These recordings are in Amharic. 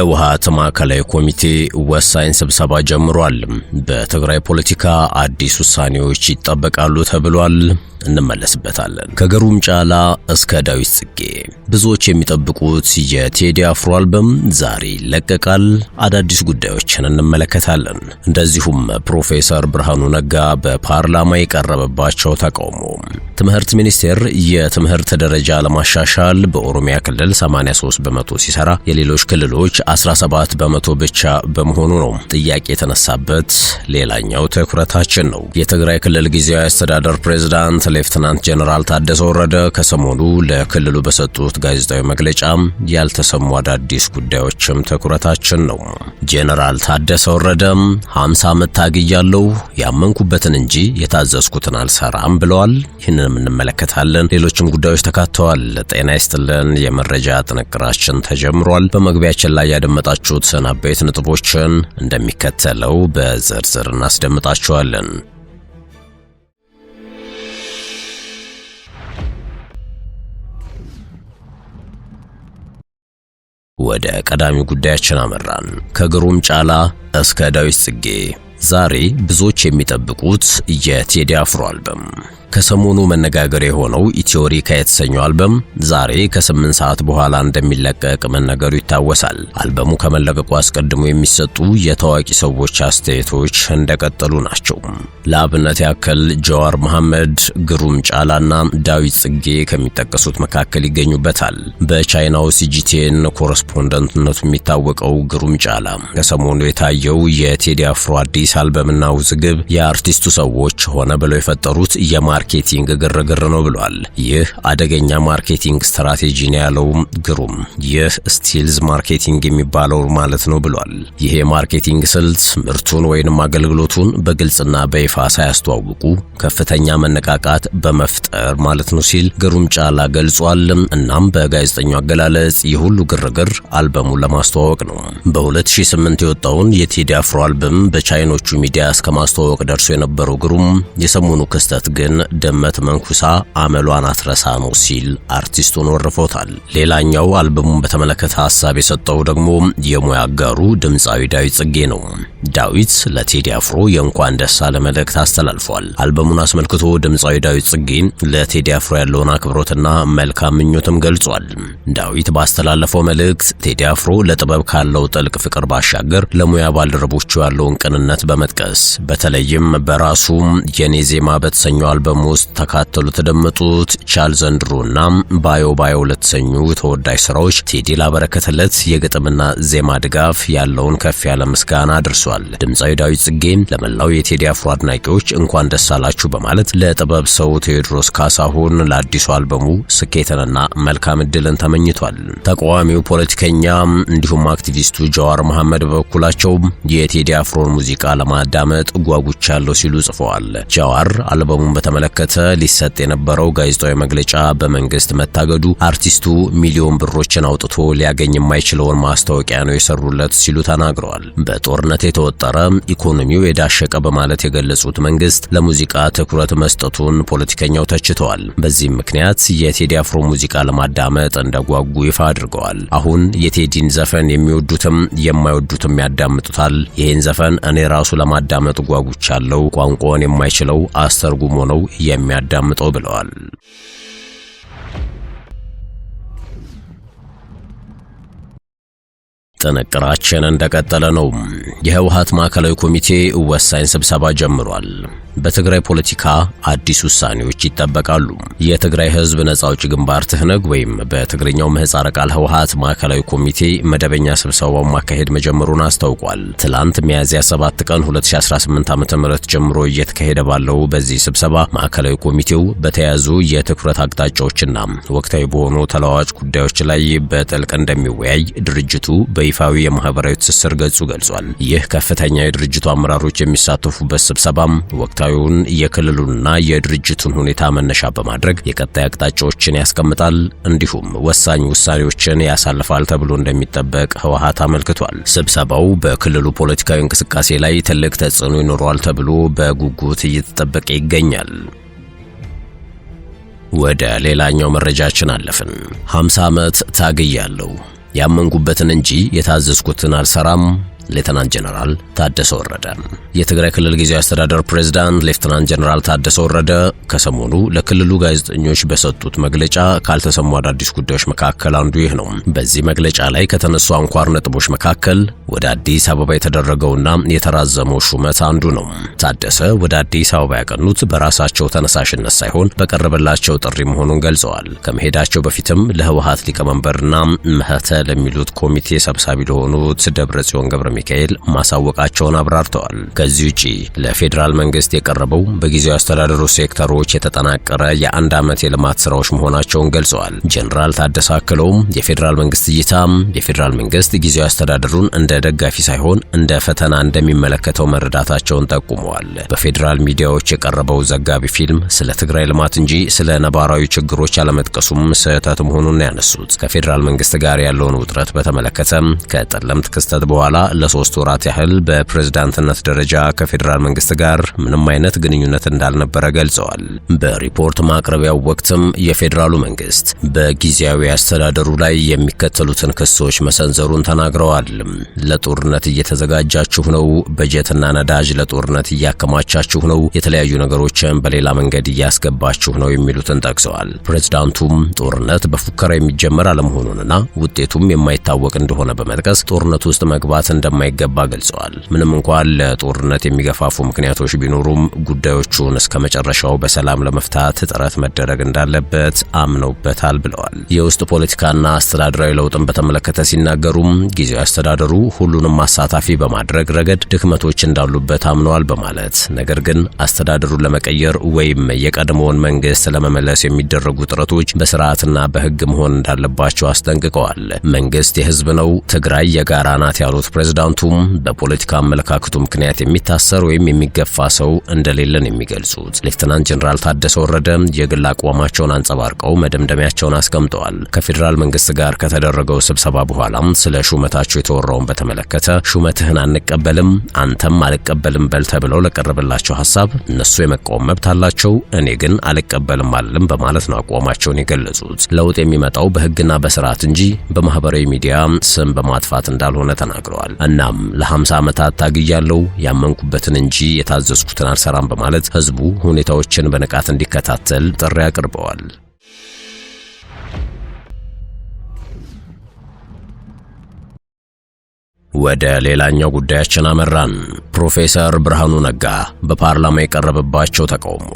የህወሓት ማዕከላዊ ኮሚቴ ወሳኝ ስብሰባ ጀምሯል። በትግራይ ፖለቲካ አዲስ ውሳኔዎች ይጠበቃሉ ተብሏል። እንመለስበታለን። ከግሩም ጫላ እስከ ዳዊት ጽጌ ብዙዎች የሚጠብቁት የቴዲ አፍሮ አልበም ዛሬ ይለቀቃል። አዳዲስ ጉዳዮችን እንመለከታለን። እንደዚሁም ፕሮፌሰር ብርሃኑ ነጋ በፓርላማ የቀረበባቸው ተቃውሞ፣ ትምህርት ሚኒስቴር የትምህርት ደረጃ ለማሻሻል በኦሮሚያ ክልል 83 በመቶ ሲሰራ የሌሎች ክልሎች 17 በመቶ ብቻ በመሆኑ ነው ጥያቄ የተነሳበት ሌላኛው ትኩረታችን ነው። የትግራይ ክልል ጊዜያዊ አስተዳደር ፕሬዝዳንት ሌፍትናንት ጀነራል ታደሰ ወረደ ከሰሞኑ ለክልሉ በሰጡት ጋዜጣዊ መግለጫ ያልተሰሙ አዳዲስ ጉዳዮችም ትኩረታችን ነው። ጀነራል ታደሰ ወረደ 50 ዓመት ታግያለሁ፣ ያመንኩበትን እንጂ የታዘዝኩትን አልሰራም ብለዋል። ይህንንም እንመለከታለን። ሌሎችም ጉዳዮች ተካተዋል። ጤና ይስጥልን። የመረጃ ጥንቅራችን ተጀምሯል። በመግቢያችን ላይ ያደመጣችሁት አበይት ነጥቦችን እንደሚከተለው በዝርዝር እናስደምጣችኋለን። ወደ ቀዳሚ ጉዳያችን አመራን። ከግሩም ጫላ እስከ ዳዊት ጽጌ ዛሬ ብዙዎች የሚጠብቁት የቴዲ አፍሮ አልበም ከሰሞኑ መነጋገር የሆነው ኢትዮሪካ የተሰኘው አልበም ዛሬ ከ8 ሰዓት በኋላ እንደሚለቀቅ መነገሩ ይታወሳል። አልበሙ ከመለቀቁ አስቀድሞ የሚሰጡ የታዋቂ ሰዎች አስተያየቶች እንደቀጠሉ ናቸው። ለአብነት ያክል ጀዋር መሐመድ፣ ግሩም ጫላና ዳዊት ጽጌ ከሚጠቀሱት መካከል ይገኙበታል። በቻይናው ሲጂቲኤን ኮረስፖንደንትነቱ የሚታወቀው ግሩም ጫላ ከሰሞኑ የታየው የቴዲ አፍሮ አዲስ አልበምና ውዝግብ የአርቲስቱ ሰዎች ሆነ ብለው የፈጠሩት ማርኬቲንግ ግርግር ነው ብሏል። ይህ አደገኛ ማርኬቲንግ ስትራቴጂ ነው ያለው ግሩም። ይህ ስቲልዝ ማርኬቲንግ የሚባለው ማለት ነው ብሏል። ይሄ ማርኬቲንግ ስልት ምርቱን ወይንም አገልግሎቱን በግልጽና በይፋ ሳያስተዋውቁ ከፍተኛ መነቃቃት በመፍጠር ማለት ነው ሲል ግሩም ጫላ ገልጿል። እናም በጋዜጠኛው አገላለጽ የሁሉ ግርግር አልበሙን ለማስተዋወቅ ነው። በ2008 የወጣውን የቴዲ አፍሮ አልበም በቻይኖቹ ሚዲያ እስከ ማስተዋወቅ ደርሶ የነበረው ግሩም የሰሞኑ ክስተት ግን ደመት መንኩሳ አመሏን አትረሳ ነው ሲል አርቲስቱን ወርፎታል። ሌላኛው አልበሙን በተመለከተ ሐሳብ የሰጠው ደግሞ የሙያ አጋሩ ድምፃዊ ዳዊት ጽጌ ነው። ዳዊት ለቴዲ አፍሮ የእንኳን ደስ አለ መልእክት አስተላልፏል። አልበሙን አስመልክቶ ድምፃዊ ዳዊት ጽጌ ለቴዲ አፍሮ ያለውን አክብሮትና መልካም ምኞትም ገልጿል። ዳዊት ባስተላለፈው መልእክት ቴዲ አፍሮ ለጥበብ ካለው ጥልቅ ፍቅር ባሻገር ለሙያ ባልደረቦቹ ያለውን ቅንነት በመጥቀስ በተለይም በራሱ የኔ ዜማ በተሰኘው አልበም ውስጥ ተካተሉ ተደመጡት ቻል ዘንድሮና ባዮ ለተሰኙ ተወዳጅ ስራዎች ቴዲ ላበረከተለት የግጥምና ዜማ ድጋፍ ያለውን ከፍ ያለ ምስጋና አድርሷል። ድምፃዊ ዳዊት ጽጌ ለመላው የቴዲ አፍሮ አድናቂዎች እንኳን ደስ አላችሁ በማለት ለጥበብ ሰው ቴዎድሮስ ካሳሁን ለአዲሱ አልበሙ ስኬትንና መልካም ዕድልን ተመኝቷል። ተቃዋሚው ፖለቲከኛ እንዲሁም አክቲቪስቱ ጀዋር መሐመድ በበኩላቸው የቴዲ አፍሮን ሙዚቃ ለማዳመጥ ጓጉቻለሁ ሲሉ ጽፈዋል። ጀዋር አልበሙን በተመለከተ ሊሰጥ የነበረው ጋዜጣዊ መግለጫ በመንግስት መታገዱ አርቲስቱ ሚሊዮን ብሮችን አውጥቶ ሊያገኝ የማይችለውን ማስታወቂያ ነው የሰሩለት ሲሉ ተናግረዋል። በጦርነት የተወጠረ ኢኮኖሚው የዳሸቀ በማለት የገለጹት መንግስት ለሙዚቃ ትኩረት መስጠቱን ፖለቲከኛው ተችተዋል። በዚህም ምክንያት የቴዲ አፍሮ ሙዚቃ ለማዳመጥ እንደጓጉ ይፋ አድርገዋል። አሁን የቴዲን ዘፈን የሚወዱትም የማይወዱትም ያዳምጡታል። ይህን ዘፈን እኔ ራሱ ለማዳመጥ ጓጉቻለሁ፣ ቋንቋውን የማይችለው አስተርጉሞ ነው የሚያዳምጠው ብለዋል። ጥንቅራችን እንደቀጠለ ነው። የህወሓት ማዕከላዊ ኮሚቴ ወሳኝ ስብሰባ ጀምሯል። በትግራይ ፖለቲካ አዲስ ውሳኔዎች ይጠበቃሉ። የትግራይ ህዝብ ነጻ አውጪ ግንባር ትህነግ ወይም በትግርኛው ምህጻረ ቃል ህወሓት ማዕከላዊ ኮሚቴ መደበኛ ስብሰባውን ማካሄድ መጀመሩን አስታውቋል። ትላንት ሚያዝያ 7 ቀን 2018 ዓ.ም ጀምሮ እየተካሄደ ባለው በዚህ ስብሰባ ማዕከላዊ ኮሚቴው በተያዙ የትኩረት አቅጣጫዎችና ወቅታዊ በሆኑ ተለዋዋጭ ጉዳዮች ላይ በጥልቅ እንደሚወያይ ድርጅቱ በይፋዊ የማህበራዊ ትስስር ገጹ ገልጿል። ይህ ከፍተኛ የድርጅቱ አመራሮች የሚሳተፉበት ስብሰባም ወቅታዊውን የክልሉንና የድርጅቱን ሁኔታ መነሻ በማድረግ የቀጣይ አቅጣጫዎችን ያስቀምጣል፣ እንዲሁም ወሳኝ ውሳኔዎችን ያሳልፋል ተብሎ እንደሚጠበቅ ህወሓት አመልክቷል። ስብሰባው በክልሉ ፖለቲካዊ እንቅስቃሴ ላይ ትልቅ ተጽዕኖ ይኖረዋል ተብሎ በጉጉት እየተጠበቀ ይገኛል። ወደ ሌላኛው መረጃችን አለፍን። 50 ዓመት ታግያለሁ፣ ያመንኩበትን እንጂ የታዘዝኩትን አልሰራም። ሌተናንት ጀነራል ታደሰ ወረደ። የትግራይ ክልል ጊዜያዊ አስተዳደር ፕሬዝዳንት ሌተናንት ጀነራል ታደሰ ወረደ ከሰሞኑ ለክልሉ ጋዜጠኞች በሰጡት መግለጫ ካልተሰሙ አዳዲስ ጉዳዮች መካከል አንዱ ይህ ነው። በዚህ መግለጫ ላይ ከተነሱ አንኳር ነጥቦች መካከል ወደ አዲስ አበባ የተደረገውና የተራዘመው ሹመት አንዱ ነው። ታደሰ ወደ አዲስ አበባ ያቀኑት በራሳቸው ተነሳሽነት ሳይሆን በቀረበላቸው ጥሪ መሆኑን ገልጸዋል። ከመሄዳቸው በፊትም ለህወሓት ሊቀመንበርና መህተ ለሚሉት ኮሚቴ ሰብሳቢ ለሆኑት ደብረጽዮን ገብረ ሚካኤል ማሳወቃቸውን አብራርተዋል። ከዚህ ውጪ ለፌዴራል መንግስት የቀረበው በጊዜያዊ አስተዳደሩ ሴክተሮች የተጠናቀረ የአንድ ዓመት የልማት ስራዎች መሆናቸውን ገልጸዋል። ጀነራል ታደሰ አክለውም የፌዴራል መንግስት እይታ የፌዴራል መንግስት ጊዜያዊ አስተዳደሩን እንደ ደጋፊ ሳይሆን እንደ ፈተና እንደሚመለከተው መረዳታቸውን ጠቁመዋል። በፌዴራል ሚዲያዎች የቀረበው ዘጋቢ ፊልም ስለ ትግራይ ልማት እንጂ ስለ ነባራዊ ችግሮች አለመጥቀሱም ስህተት መሆኑን ያነሱት ከፌዴራል መንግስት ጋር ያለውን ውጥረት በተመለከተ ከጠለምት ክስተት በኋላ ለ3 ወራት ያህል በፕሬዝዳንትነት ደረጃ ከፌዴራል መንግስት ጋር ምንም አይነት ግንኙነት እንዳልነበረ ገልጸዋል። በሪፖርት ማቅረቢያው ወቅትም የፌዴራሉ መንግስት በጊዜያዊ አስተዳደሩ ላይ የሚከተሉትን ክሶች መሰንዘሩን ተናግረዋል። ለጦርነት እየተዘጋጃችሁ ነው፣ በጀትና ነዳጅ ለጦርነት እያከማቻችሁ ነው፣ የተለያዩ ነገሮችን በሌላ መንገድ እያስገባችሁ ነው የሚሉትን ጠቅሰዋል። ፕሬዝዳንቱም ጦርነት በፉከራ የሚጀመር አለመሆኑንና ውጤቱም የማይታወቅ እንደሆነ በመጥቀስ ጦርነት ውስጥ መግባት እንደማይገባ ገልጸዋል። ምንም እንኳን ለጦርነት የሚገፋፉ ምክንያቶች ቢኖሩም ጉዳዮቹን እስከ መጨረሻው በሰላም ለመፍታት ጥረት መደረግ እንዳለበት አምነውበታል ብለዋል። የውስጥ ፖለቲካና አስተዳደራዊ ለውጥን በተመለከተ ሲናገሩም ጊዜያዊ አስተዳደሩ ሁሉንም አሳታፊ በማድረግ ረገድ ድክመቶች እንዳሉበት አምነዋል በማለት ነገር ግን አስተዳደሩን ለመቀየር ወይም የቀድሞውን መንግስት ለመመለስ የሚደረጉ ጥረቶች በስርዓትና በህግ መሆን እንዳለባቸው አስጠንቅቀዋል። መንግስት የህዝብ ነው፣ ትግራይ የጋራ ናት ያሉት ፕሬዝዳንቱም በፖለቲካ አመለካከቱ ምክንያት የሚታሰር ወይም የሚገፋ ሰው እንደሌለን የሚገልጹት ሌተናንት ጀነራል ታደሰ ወረደ የግል አቋማቸውን አንጸባርቀው መደምደሚያቸውን አስቀምጠዋል። ከፌዴራል መንግስት ጋር ከተደረገው ስብሰባ በኋላም ስለ ሹመታቸው የተወራውን በተመለከተ ሹመትህን አንቀበልም፣ አንተም አልቀበልም በል ተብለው ለቀረበላቸው ሐሳብ እነሱ የመቃወም መብት አላቸው፣ እኔ ግን አልቀበልም አልልም በማለት ነው አቋማቸውን የገለጹት። ለውጥ የሚመጣው በህግና በስርዓት እንጂ በማህበራዊ ሚዲያ ስም በማጥፋት እንዳልሆነ ተናግረዋል። እናም ለ50 ዓመታት ታግያለሁ፣ ያመንኩበትን እንጂ የታዘዝኩትን አልሰራም በማለት ህዝቡ ሁኔታዎችን በንቃት እንዲከታተል ጥሪ አቅርበዋል። ወደ ሌላኛው ጉዳያችን አመራን። ፕሮፌሰር ብርሃኑ ነጋ በፓርላማ የቀረበባቸው ተቃውሞ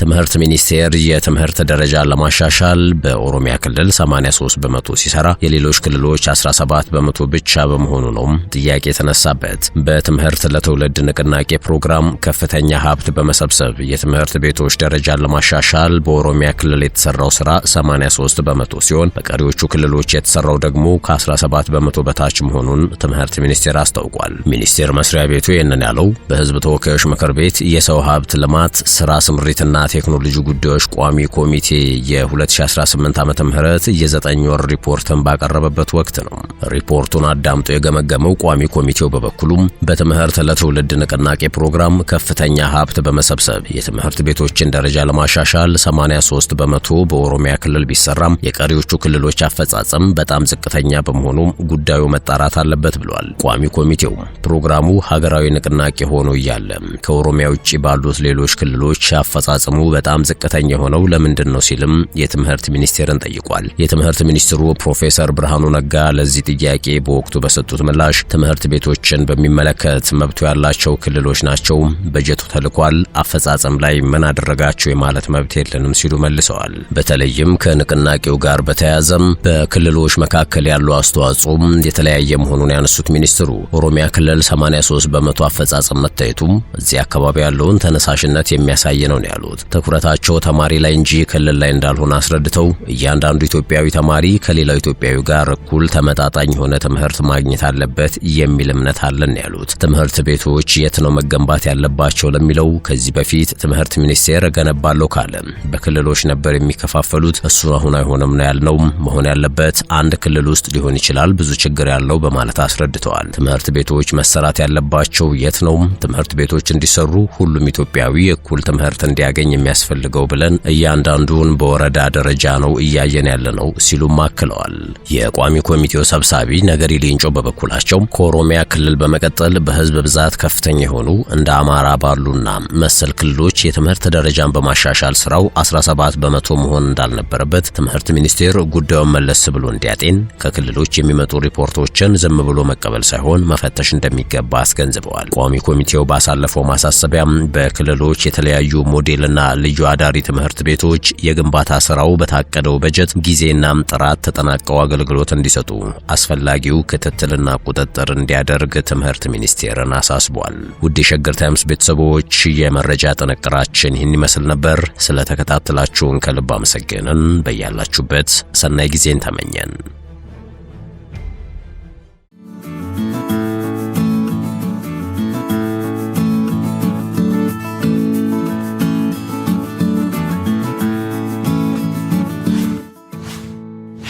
ትምህርት ሚኒስቴር የትምህርት ደረጃ ለማሻሻል በኦሮሚያ ክልል 83 በመቶ ሲሰራ የሌሎች ክልሎች 17 በመቶ ብቻ በመሆኑ ነው ጥያቄ የተነሳበት። በትምህርት ለትውልድ ንቅናቄ ፕሮግራም ከፍተኛ ሀብት በመሰብሰብ የትምህርት ቤቶች ደረጃን ለማሻሻል በኦሮሚያ ክልል የተሰራው ስራ 83 በመቶ ሲሆን በቀሪዎቹ ክልሎች የተሰራው ደግሞ ከ17 በመቶ በታች መሆኑን ትምህርት ሚኒስቴር አስታውቋል። ሚኒስቴር መስሪያ ቤቱ ይህንን ያለው በህዝብ ተወካዮች ምክር ቤት የሰው ሀብት ልማት ስራ ስምሪትና ቴክኖሎጂ ጉዳዮች ቋሚ ኮሚቴ የ2018 ዓመተ ምህረት የ9 ወር ሪፖርትን ባቀረበበት ወቅት ነው። ሪፖርቱን አዳምጦ የገመገመው ቋሚ ኮሚቴው በበኩሉም በትምህርት ለትውልድ ንቅናቄ ፕሮግራም ከፍተኛ ሀብት በመሰብሰብ የትምህርት ቤቶችን ደረጃ ለማሻሻል 83 በመቶ በኦሮሚያ ክልል ቢሰራም የቀሪዎቹ ክልሎች አፈጻጸም በጣም ዝቅተኛ በመሆኑ ጉዳዩ መጣራት አለበት ብሏል። ቋሚ ኮሚቴው ፕሮግራሙ ሀገራዊ ንቅናቄ ሆኖ እያለ ከኦሮሚያ ውጪ ባሉት ሌሎች ክልሎች አፈጻጸሙ በጣም ዝቅተኛ የሆነው ለምንድን ነው ሲልም የትምህርት ሚኒስቴርን ጠይቋል። የትምህርት ሚኒስትሩ ፕሮፌሰር ብርሃኑ ነጋ ለዚህ ጥያቄ በወቅቱ በሰጡት ምላሽ ትምህርት ቤቶችን በሚመለከት መብቱ ያላቸው ክልሎች ናቸው፣ በጀቱ ተልኳል፣ አፈጻጸም ላይ ምን አደረጋቸው የማለት መብት የለንም ሲሉ መልሰዋል። በተለይም ከንቅናቄው ጋር በተያያዘም በክልሎች መካከል ያለው አስተዋጽኦ የተለያየ መሆኑን ያነሱት ሚኒስትሩ ኦሮሚያ ክልል 83 በመቶ አፈጻጸም መታየቱም እዚህ አካባቢ ያለውን ተነሳሽነት የሚያሳይ ነው ያሉት። ትኩረታቸው ተማሪ ላይ እንጂ ክልል ላይ እንዳልሆነ አስረድተው እያንዳንዱ ኢትዮጵያዊ ተማሪ ከሌላው ኢትዮጵያዊ ጋር እኩል ተመጣጣኝ የሆነ ትምህርት ማግኘት አለበት የሚል እምነት አለን ያሉት። ትምህርት ቤቶች የት ነው መገንባት ያለባቸው ለሚለው ከዚህ በፊት ትምህርት ሚኒስቴር ገነባለው ካለ በክልሎች ነበር የሚከፋፈሉት፣ እሱ አሁን አይሆንም ነው ያልነው። መሆን ያለበት አንድ ክልል ውስጥ ሊሆን ይችላል ብዙ ችግር ያለው በማለት አስረድተዋል። ትምህርት ቤቶች መሰራት ያለባቸው የት ነው? ትምህርት ቤቶች እንዲሰሩ ሁሉም ኢትዮጵያዊ እኩል ትምህርት እንዲያገኝ የሚያስፈልገው ብለን እያንዳንዱን በወረዳ ደረጃ ነው እያየን ያለነው ሲሉም አክለዋል። የቋሚ ኮሚቴው ሰብሳቢ ነገሪ ሌንጮ በበኩላቸው ከኦሮሚያ ክልል በመቀጠል በህዝብ ብዛት ከፍተኛ የሆኑ እንደ አማራ ባሉና መሰል ክልሎች የትምህርት ደረጃን በማሻሻል ስራው 17 በመቶ መሆን እንዳልነበረበት ትምህርት ሚኒስቴር ጉዳዩን መለስ ብሎ እንዲያጤን ከክልሎች የሚመጡ ሪፖርቶችን ዝም ብሎ መቀበል ሳይሆን መፈተሽ እንደሚገባ አስገንዝበዋል። ቋሚ ኮሚቴው ባሳለፈው ማሳሰቢያም በክልሎች የተለያዩ ሞዴልና ልዩ አዳሪ ትምህርት ቤቶች የግንባታ ስራው በታቀደው በጀት ጊዜና ጥራት ተጠናቀው አገልግሎት እንዲሰጡ አስፈላጊው ክትትልና ቁጥጥር እንዲያደርግ ትምህርት ሚኒስቴርን አሳስቧል። ውድ የሸገር ታይምስ ቤተሰቦች የመረጃ ጥንቅራችን ይህን ይመስል ነበር። ስለተከታተላችሁን ከልብ አመሰግነን። በያላችሁበት ሰናይ ጊዜን ተመኘን።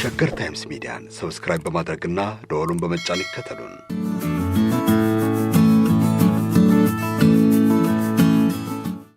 ሸገር ታይምስ ሚዲያን ሰብስክራይብ በማድረግና ደወሉን በመጫን ይከተሉን።